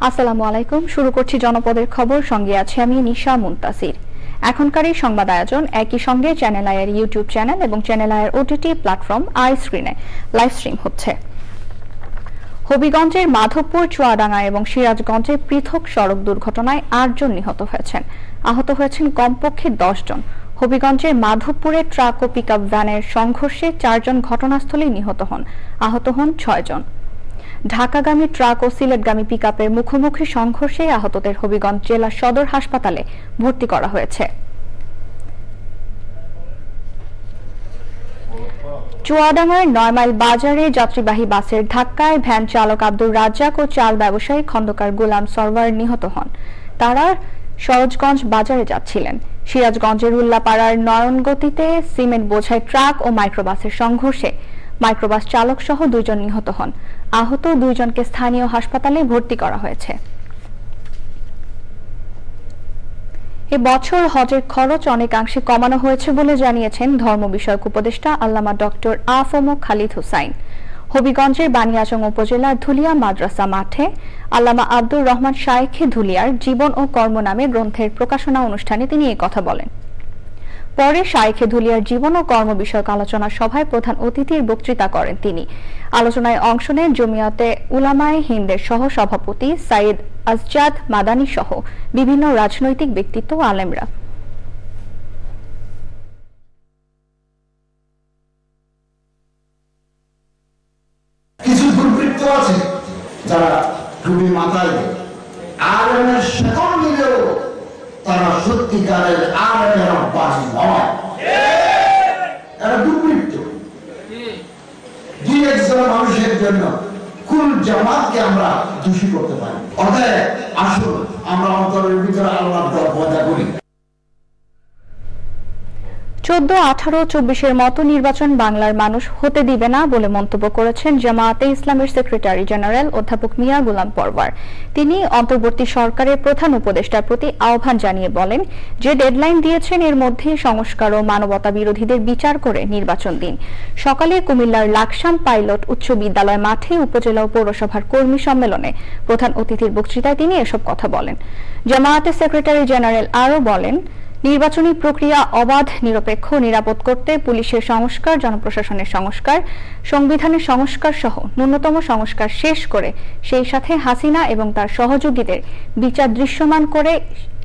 আসসালামু আলাইকুম। শুরু করছি জনপদের খবর, সঙ্গে আছে আমি নিশা মুনতাসির। এখনকার এই সংবাদ আয়োজন একই সঙ্গে চ্যানেল আইয়ের ইউটিউব চ্যানেল এবং চ্যানেল আইয়ের ওটিটি প্ল্যাটফর্ম আই স্ক্রিনে লাইভ স্ট্রিম হচ্ছে। হবিগঞ্জের মাধবপুর, চুয়াডাঙ্গা এবং সিরাজগঞ্জে পৃথক সড়ক দুর্ঘটনায় ৮ জন নিহত হয়েছেন। আহত হয়েছেন কমপক্ষে ১০ জন। হবিগঞ্জের মাধবপুরে ট্রাক ও পিকআপ ভ্যানের সংঘর্ষে ৪ জন ঘটনাস্থলেই নিহত হন। আহত হন ৬ জন। ঢাকাগামী ট্রাক ও সিলেটগামী পিকআপের মুখোমুখি সংঘর্ষে আহতদের হবিগঞ্জ জেলা সদর হাসপাতালে ভর্তি করা হয়েছে। চুয়াডাঙ্গার ৯ মাইল বাজারে যাত্রীবাহী বাসের ধাক্কায় ভ্যান চালক আব্দুর রাজ্জাক ও চাল ব্যবসায়ী খন্দকার গোলাম সরওয়ার নিহত হন। তারা সরোজগঞ্জ বাজারে যাচ্ছিলেন। সিরাজগঞ্জের উল্লাপাড়ার নয়নগতিতে সিমেন্ট বোঝাই ট্রাক ও মাইক্রোবাসের সংঘর্ষে মাইক্রোবাস চালক সহ ২ জন নিহত হন। আহত ২ জনকে স্থানীয় হাসপাতালে ভর্তি করা হয়েছে। এবছর হজের খরচ অনেকাংশে কমানো হয়েছে বলে জানিয়েছেন ধর্ম বিষয়ক উপদেষ্টা আল্লামা ডক্টর আফম খালিদ হুসাইন। হবিগঞ্জের বানিয়াচং উপজেলার ধুলিয়া মাদ্রাসা মাঠে আল্লামা আব্দুর রহমান শায়েখে ধুলিয়ার জীবন ও কর্ম নামে গ্রন্থের প্রকাশনা অনুষ্ঠানে তিনি এই কথা বলেন। পরে শায়েখে ধুলিয়ার জীবন ও কর্ম বিষয়ক আলোচনা সভায় প্রধান অতিথির বক্তৃতা করেন তিনি। আলোচনায় অংশ নেন জমিয়তে উলামায়ে হিন্দের সহ সভাপতি সাইদ আসজাদ মাদানী সহ বিভিন্ন রাজনৈতিক ব্যক্তিত্ব ও আলেমরা। কিছু দুর্বৃত্ত আছে যারা টুপি মাথায় আলেমের শেকল নিলেও তারা সত্যিকারের আলেমের অভ্যাস নয়, এরা দুর্বৃত্ত। দুই একজন মানুষের জন্য কুল জামাতকে আমরা দোষী করতে পারি। অতএব আসুন আমরা অন্তরের ভিতরে আল্লাহর পয়দা করি। 14, 18, 24-এর মতো নির্বাচন বাংলার মানুষ হতে দিবে না বলে মন্তব্য করেছেন জামায়াতে ইসলামের সেক্রেটারি জেনারেল অধ্যাপক মিয়া গোলাম পরওয়ার। তিনি অন্তর্বর্তী সরকারের প্রধান উপদেষ্টার প্রতি আহ্বান জানিয়ে বলেন, যে ডেডলাইন দিয়েছেন এর মধ্যে সংস্কার ও মানবতা বিরোধীদের বিচার করে নির্বাচন দিন। সকালে কুমিল্লার লাকসাম পাইলট উচ্চ বিদ্যালয় মাঠে উপজেলা ও পৌরসভার কর্মী সম্মেলনে প্রধান অতিথির বক্তৃতায় তিনি এসব কথা বলেন। জামায়াতের সেক্রেটারি জেনারেল আরও বলেন, নির্বাচনী প্রক্রিয়া অবাধ, নিরপেক্ষ, নিরাপদ করতে পুলিশের সংস্কার, জনপ্রশাসনের সংস্কার, সংবিধানের সংস্কার সহ ন্যূনতম সংস্কার শেষ করে সেই সাথে হাসিনা এবং তার সহযোগীদের বিচার দৃশ্যমান করে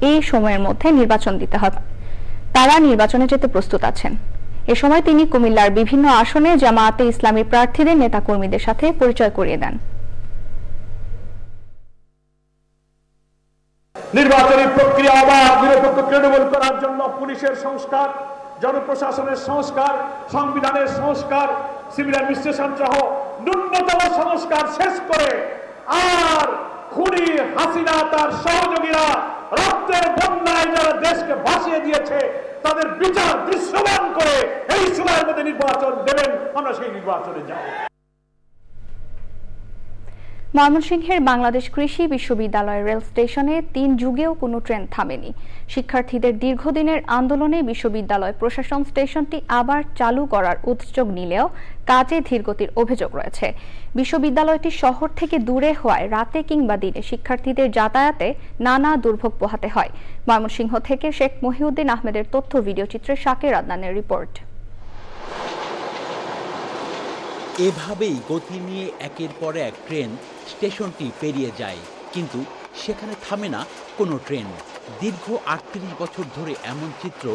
এই সময়ের মধ্যে নির্বাচন দিতে হবে। তারা নির্বাচনে যেতে প্রস্তুত আছেন। এ সময় তিনি কুমিল্লার বিভিন্ন আসনে জামায়াতে ইসলামী প্রার্থীদের নেতাকর্মীদের সাথে পরিচয় করিয়ে দেন। নির্বাচনী প্রক্রিয়া অবাধ, নিরপেক্ষ, ক্রেডিবল করার জন্য পুলিশের সংস্কার, জনপ্রশাসনের সংস্কার, সংবিধানের সংস্কার, সিভিল অ্যাডমিনিস্ট্রেশন সহ ন্যূনতম সংস্কার শেষ করে আর খুনি হাসিনা তার সহযোগীরা রক্তের বন্যায় যারা দেশকে ভাসিয়ে দিয়েছে তাদের বিচার দৃশ্যমান করে এই সময়ের মধ্যে নির্বাচন দেবেন। আমরা সেই নির্বাচনে যাব। ময়মনসিংহের বাংলাদেশ কৃষি বিশ্ববিদ্যালয়ের রেল স্টেশনে ৩ যুগেও কোনো ট্রেন থামেনি। শিক্ষার্থীদের দীর্ঘদিনের আন্দোলনে বিশ্ববিদ্যালয় প্রশাসন স্টেশনটি আবার চালু করার উদ্যোগ নিলেও কাজে ধীরগতির অভিযোগ রয়েছে। বিশ্ববিদ্যালয়টি শহর থেকে দূরে হওয়ায় রাতে কিংবা দিনে শিক্ষার্থীদের যাতায়াতে নানা দুর্ভোগ পোহাতে হয়। ময়মনসিংহ থেকে শেখ মহিউদ্দিন আহমেদের তথ্য ভিডিওচিত্রে শাকির আদনানের রিপোর্ট। এভাবেই গতি নিয়ে একের পর এক ট্রেন স্টেশনটি পেরিয়ে যায়, কিন্তু সেখানে থামে না কোনো ট্রেন। দীর্ঘ ৩৮ বছর ধরে এমন চিত্র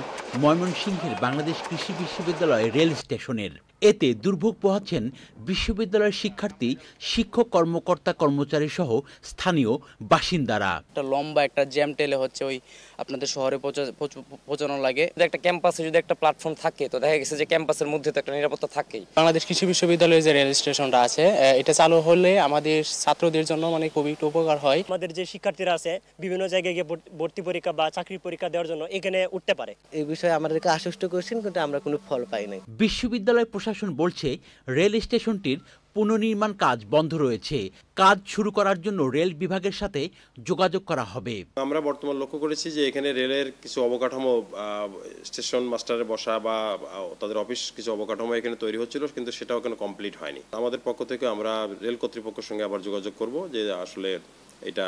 ময়মনসিংহের বাংলাদেশ কৃষি বিশ্ববিদ্যালয় রেল স্টেশনের। এতে দুর্ভোগ পোহাচ্ছেন বিশ্ববিদ্যালয়ের শিক্ষার্থী, শিক্ষক, কর্মকর্তা, কর্মচারী সহ স্থানীয় বাসিন্দারা। একটা লম্বা একটা জ্যাম টেলে হচ্ছে ওই আপনাদের শহরে পৌঁছানো লাগে। একটা ক্যাম্পাসে যদি একটা প্ল্যাটফর্ম থাকে তো দেখা গেছে যে ক্যাম্পাসের মধ্যে তো একটা নিরাপত্তা থাকেই। বাংলাদেশ কৃষি বিশ্ববিদ্যালয়ের যে রেল স্টেশনটা আছে এটা চালু হলে আমাদের ছাত্রদের জন্য মানে খুবই একটু উপকার হয়। আমাদের যে শিক্ষার্থীরা আছে বিভিন্ন জায়গায় গিয়ে ভর্তি পরীক্ষা বা চাকরি পরীক্ষা দেওয়ার জন্য এখানে উঠতে পারে। এই বিষয়ে আমাদেরকে আশ্বস্ত করেছেন, কিন্তু আমরা কোনো ফল পাই নাই। বিশ্ববিদ্যালয় প্রশাসন বলছে রেল স্টেশনটির পুনর্নির্মাণ কাজ বন্ধ রয়েছে। কাজ শুরু করার জন্য রেল বিভাগের সাথে যোগাযোগ করা হবে। আমরা বর্তমান লক্ষ্য করেছি যে এখানে রেলের কিছু অবকাঠামো, স্টেশন মাস্টারের বসা বা তাদের অফিস কিছু অবকাঠামো এখানে তৈরি হচ্ছিল, কিন্তু সেটাও এখনো কমপ্লিট হয়নি। আমাদের পক্ষ থেকে আমরা রেল কর্তৃপক্ষের সঙ্গে আবার যোগাযোগ করব যে আসলে এটা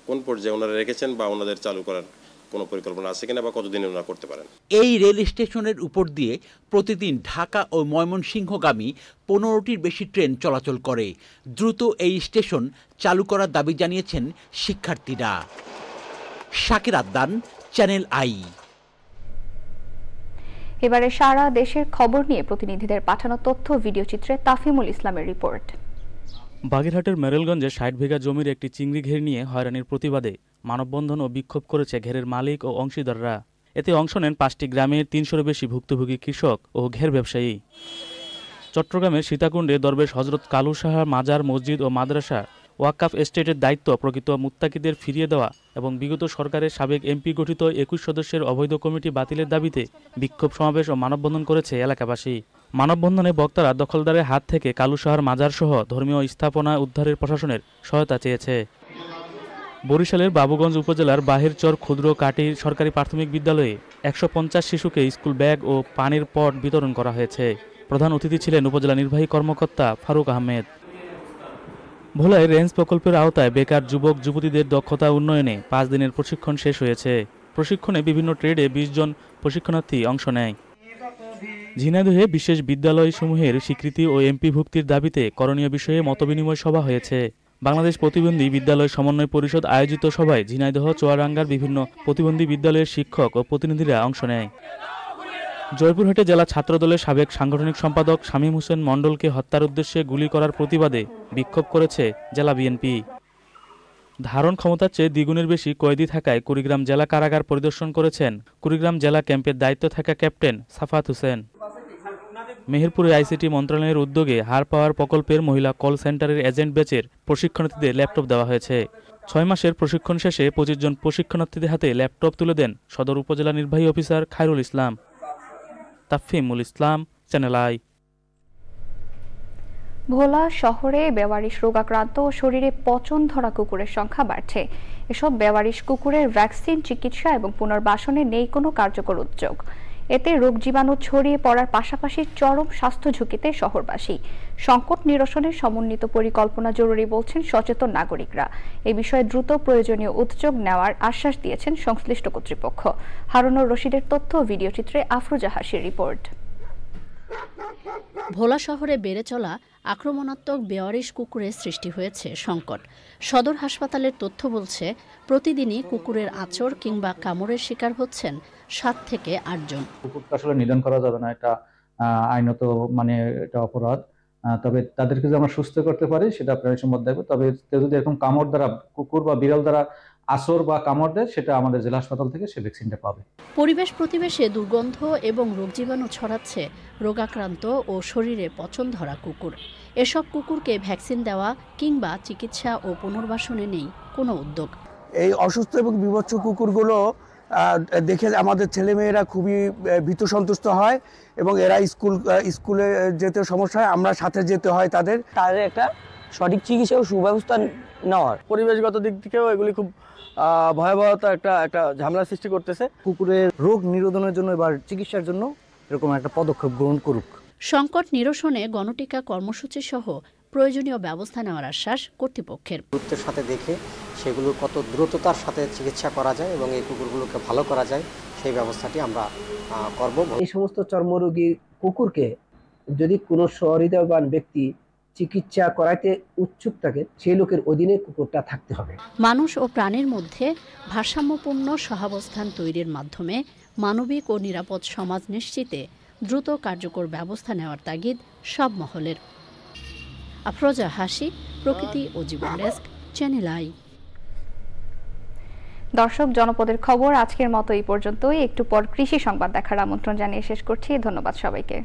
কোন পর্যায়ে ওনারা রেখেছেন বা ওনাদের চালু করার কোনো পরিকল্পনা আছে কিনা বা কতদিনে ওনারা করতে পারেন। এই রেল স্টেশনের উপর দিয়ে প্রতিদিন ঢাকা ও ময়মনসিংহগামী 15টির বেশি ট্রেন চলাচল করে। দ্রুত এই স্টেশন চালু করার দাবি জানিয়েছেন শিক্ষার্থীরা। Shakir Addan, Channel I. এবারে সারা দেশের খবর নিয়ে প্রতিনিধিদের পাঠানো তথ্য ভিডিও চিত্রে তাফিমুল ইসলামের রিপোর্ট। বাগেরহাটের মেরেলগঞ্জে 60 বিঘা জমির একটি চিংড়ি ঘের নিয়ে হয়রানির প্রতিবাদে মানববন্ধন ও বিক্ষোভ করেছে ঘেরের মালিক ও অংশীদাররা। এতে অংশ নেন 5টি গ্রামের 300-এর বেশি ভুক্তভোগী কৃষক ও ঘের ব্যবসায়ী। চট্টগ্রামের সীতাকুণ্ডে দরবেশ হজরত কালু সাহা মাজার, মসজিদ ও মাদ্রাসা ওয়াক্কাফ এস্টেটের দায়িত্ব প্রকৃত মুত্তাকিদের ফিরিয়ে দেওয়া এবং বিগত সরকারের সাবেক এমপি গঠিত 21 সদস্যের অবৈধ কমিটি বাতিলের দাবিতে বিক্ষোভ সমাবেশ ও মানববন্ধন করেছে এলাকাবাসী। মানববন্ধনে বক্তারা দখলদারের হাত থেকে কালু সাহার মাজার সহ ধর্মীয় স্থাপনা উদ্ধারের প্রশাসনের সহায়তা চেয়েছে। বরিশালের বাবুগঞ্জ উপজেলার বাহিরচর ক্ষুদ্র কাটি সরকারি প্রাথমিক বিদ্যালয়ে 150 শিশুকে স্কুল ব্যাগ ও পানির পট বিতরণ করা হয়েছে। প্রধান অতিথি ছিলেন উপজেলা নির্বাহী কর্মকর্তা ফারুক আহমেদ। ভোলায় রেঞ্জ প্রকল্পের আওতায় বেকার যুবক যুবতীদের দক্ষতা উন্নয়নে 5 দিনের প্রশিক্ষণ শেষ হয়েছে। প্রশিক্ষণে বিভিন্ন ট্রেডে 20 জন প্রশিক্ষণার্থী অংশ নেয়। ঝিনাইদহে বিশেষ বিদ্যালয়সমূহের স্বীকৃতি ও এমপি ভুক্তির দাবিতে করণীয় বিষয়ে মতবিনিময় সভা হয়েছে। বাংলাদেশ প্রতিবন্ধী বিদ্যালয় সমন্বয় পরিষদ আয়োজিত সভায় ঝিনাইদহ, চুয়াডাঙ্গার বিভিন্ন প্রতিবন্ধী বিদ্যালয়ের শিক্ষক ও প্রতিনিধিরা অংশ নেয়। জয়পুরহাটে জেলা ছাত্রদলের সাবেক সাংগঠনিক সম্পাদক শামীম হোসেন মণ্ডলকে হত্যার উদ্দেশ্যে গুলি করার প্রতিবাদে বিক্ষোভ করেছে জেলা বিএনপি। ধারণ ক্ষমতার চেয়ে দ্বিগুণের বেশি কয়েদি থাকায় কুড়িগ্রাম জেলা কারাগার পরিদর্শন করেছেন কুড়িগ্রাম জেলা ক্যাম্পের দায়িত্ব থাকা ক্যাপ্টেন সাফাত হোসেন। মেহেরপুরে আইসিটি মন্ত্রণালয়ের উদ্যোগে হার পাওয়ার প্রকল্পের মহিলা কল সেন্টারের এজেন্ট ব্যাচের প্রশিক্ষণার্থীদের ল্যাপটপ দেওয়া হয়েছে। 6 মাসের প্রশিক্ষণ শেষে 25 জন প্রশিক্ষণার্থীদের হাতে ল্যাপটপ তুলে দেন সদর উপজেলা নির্বাহী officer Khairul Islam. Tafimul Islam, Channel I. Bhola শহরে বেওয়ারিশ রোগাক্রান্ত ও শরীরে পচন ধরা কুকুরের সংখ্যা বাড়ছে। এসব বেওয়ারিশ কুকুরের ভ্যাকসিন, চিকিৎসা এবং পুনর্বাসনে নেই কোনো কার্যকর উদ্যোগ। এতে রোগ জীবাণু ছড়িয়ে পড়ার পাশাপাশি চরম স্বাস্থ্য ঝুঁকিতে শহরবাসী। সংকট নিরসনের সমন্বিত পরিকল্পনা জরুরি বলছেন সচেতন নাগরিকরা। এ বিষয়ে দ্রুত প্রয়োজনীয় উদ্যোগ নেওয়ার আশ্বাস দিয়েছেন সংশ্লিষ্ট কর্তৃপক্ষ। হারুনুর রশিদের তথ্য ভিডিও চিত্রে আফরোজা হাসির রিপোর্ট। ভোলা শহরে বেড়ে চলা আক্রমণাত্মক বেওয়ারিশ কুকুরের সৃষ্টি হয়েছে সংকট। সদর হাসপাতালের তথ্য বলছে প্রতিদিনই কুকুরের আঁচড় কিংবা কামড়ের শিকার হচ্ছেন 7 থেকে 8 জন। কুকুরকে আসলে নিধন করা যাবে না, এটা আইনত এটা অপরাধ। তবে তাদেরকে যদি আমরা সুস্থ করতে পারি সেটা প্রাণীসম্পদ দেবে। তবে যদি এরকম কামড় দ্বারা কুকুর বা বিড়াল দ্বারা আসর বা কামড় দেয় সেটা আমাদের জেলা হাসপাতাল থেকে সে ভ্যাকসিনটা পাবে। পরিবেশ প্রতিবেশে দুর্গন্ধ এবং রোগ জীবাণু ছড়াচ্ছে রোগাক্রান্ত ও শরীরে পচন ধরা কুকুর। এসব কুকুরকে ভ্যাকসিন দেওয়া কিংবা চিকিৎসা ও পুনর্বাসনে নেই কোনো উদ্যোগ। এই অসুস্থ এবং বিভৎস কুকুরগুলো দেখে আমাদের ছেলেমেয়েরা খুবই ভীত সন্তুষ্ট হয় এবং এরা স্কুলে যেতে সমস্যা হয়, আমরা সাথে যেতে হয় তাদের একটা সঠিক চিকিৎসা ও সুব্যবস্থা নেওয়ার। পরিবেশগত দিক থেকেও এগুলি খুব ভয়াবহতা একটা ঝামেলা সৃষ্টি করতেছে। কুকুরের রোগ নিরোধনের জন্য এবার চিকিৎসার জন্য এরকম একটা পদক্ষেপ গ্রহণ করুক। সংকট নিরসনে গণটিকা কর্মসূচি সহ প্রয়োজনীয় ব্যবস্থা নেওয়ার আশ্বাস কর্তৃপক্ষের। গুরুত্বের সাথে দেখে সেগুলো কত দ্রুততার সাথে চিকিৎসা করা যায় এবং এই কুকুরগুলোকে ভালো করা যায় সেই ব্যবস্থাটি আমরা করব। এই সমস্ত চর্মরোগী কুকুরকে যদি কোনো সহৃদয়বান ব্যক্তি চিকিৎসা করাইতে উৎসুক থাকে সেই লোকের অধীনে কুকুরটা থাকতে হবে। মানুষ ও প্রাণীর মধ্যে ভারসাম্যপূর্ণ সহাবস্থান তৈরির মাধ্যমে মানবিক ও নিরাপদ সমাজ নিশ্চিতে দ্রুত কার্যকর ব্যবস্থা নেওয়ার তাগিদ সব মহলের। আফরোজা হাসি, প্রকৃতি ও জীবন ডেস্ক, চ্যানেল আই। দর্শক, জনপদের খবর আজকের মতো এই পর্যন্তই। একটু পর কৃষি সংবাদ দেখার আমন্ত্রণ জানিয়ে শেষ করছি। ধন্যবাদ সবাইকে।